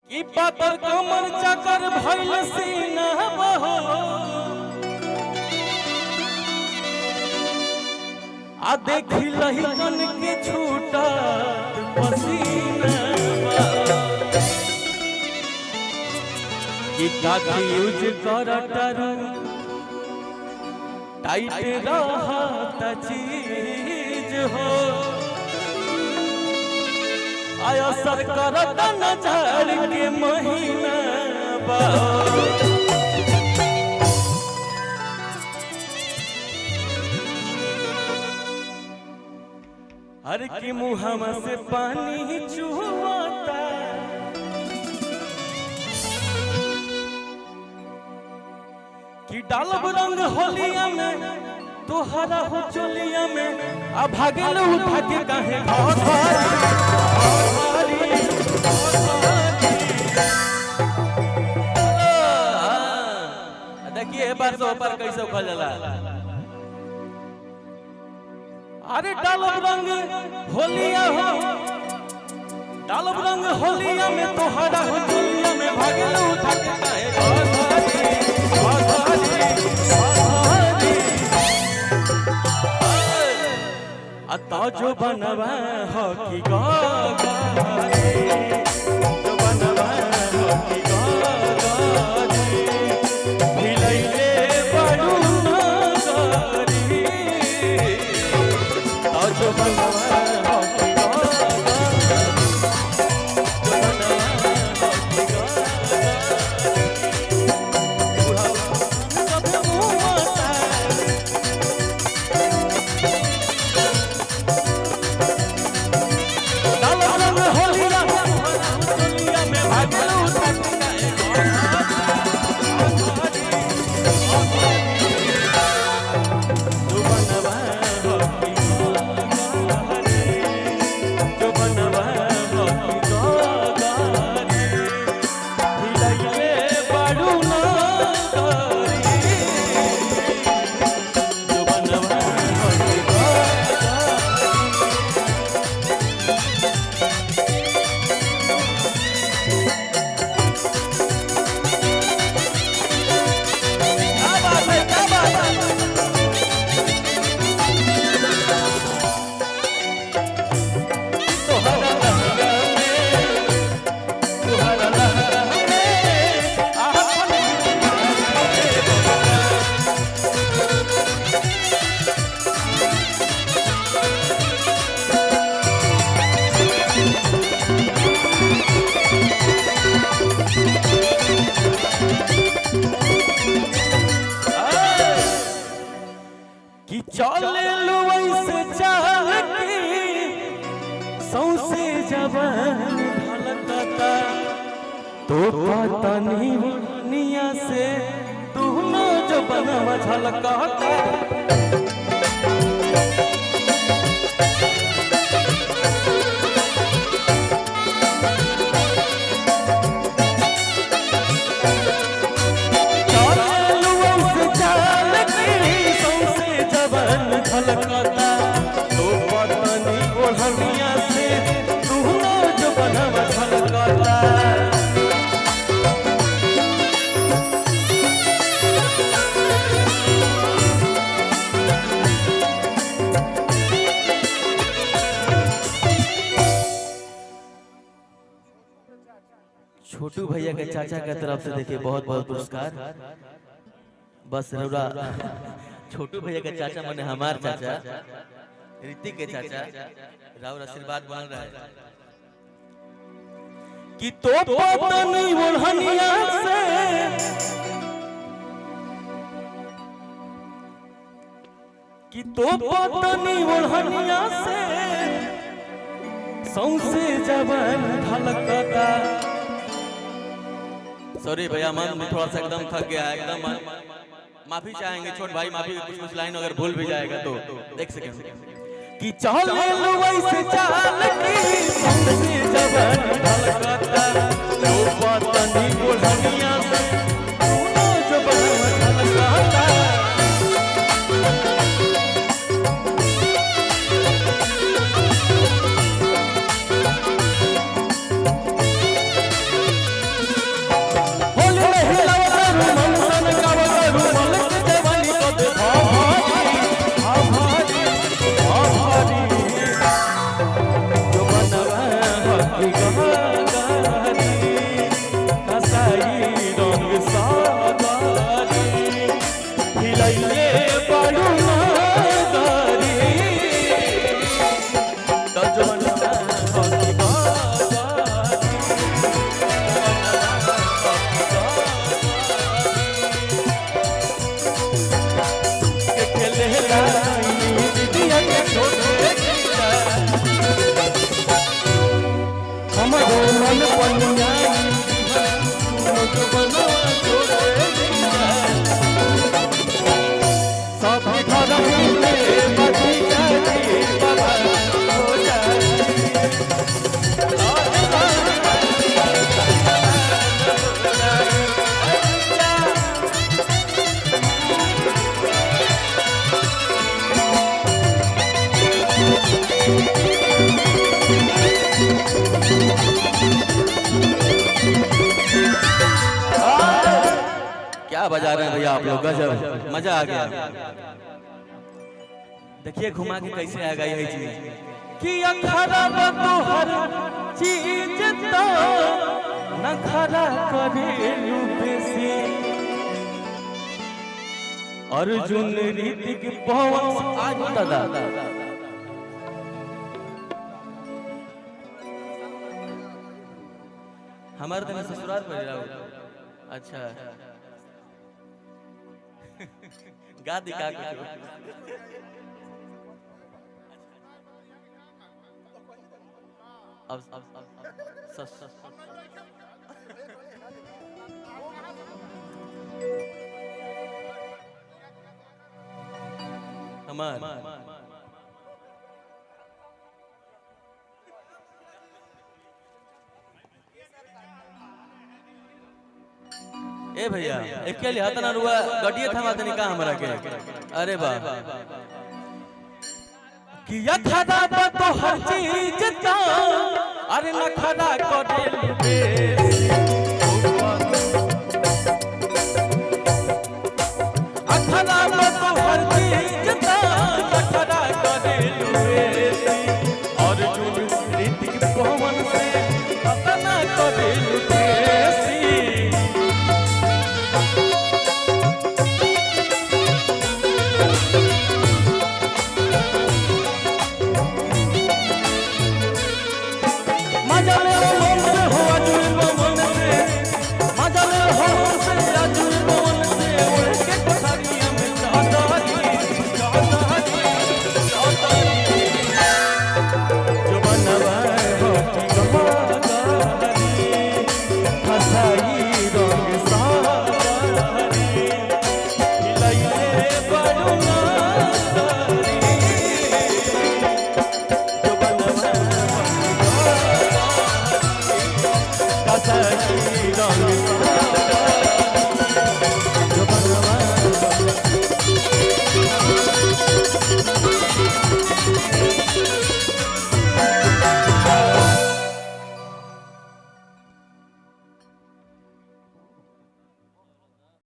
कि पातर कमर चकर भइल सीना बहो आ देखी लहिकन के छूटत पसीना कि काठी यूज करटरू टाइट रहत चीज हो आया सर करत नजर के महीना बा हर की मुहावा से पानी चुहता कि डालब रंग होलिया में तोहरा हो चोलिया में आ भागल उठा के काहे देखिए बार से ऊपर कैसे उखल जाला। अरे डालब रंग होलिया हो डालब रंग होलिया में तोहरा हो चोलिया में भागल उठा के काहे अता जो बनवा हो कि गारे जो बनवा हो कि गारे भिलैले बड़ू नागरी अता जो बनवा हो कि गारे जो बनवा हो कि गारे सब मुआता कि चले लो ऐसे चाह के सौसे जवान ढलकता तो पता नहीं निया से दोनों जो बनवा झलकता झलकता तो पतनी ओढ़निया से दोनों जो बनवा झलकता छोटू भैया के चाचा के तरफ से देखिए बहुत बहुत पुरस्कार। बस रौरा छोटू भैया के चाचा माने हमार चाचा ऋतिक के चाचा राउर आशीर्वाद बन रहा है कि तो पतनी ओढ़निया से कि तो पतनी ओढ़निया से सौसे जवान ढलकता। सॉरी भैया मन में थोड़ा सा एकदम थक गया एकदम माफी चाहेंगे छोट भाई माफी कुछ लाइन अगर भूल भी जाएगा तो देख सकेंगे कि चल लो वैसे चाल की सौसे जवान ढलकता तो पतनी ओढ़निया से दोनों जो बनवा झलकता क्या बजा रहे हैं भैया आप लोग, गजब मजा आ गया। देखिए घुमा के कैसे आएगा यही चीज कि अखरा तो हर चीज तो नखरा करेलू बेसी अर्जुन ऋतिक पवन आज दादा हमारे दिन ससुराल पर जाओ। अच्छा गा दिखा हमार ए भैया एक के लिए हाथ ना रुआ गडिया थमा देने का हमरा के। अरे वाह कि यखदा तो हर चीज ता अरे नखदा करेलू बेसी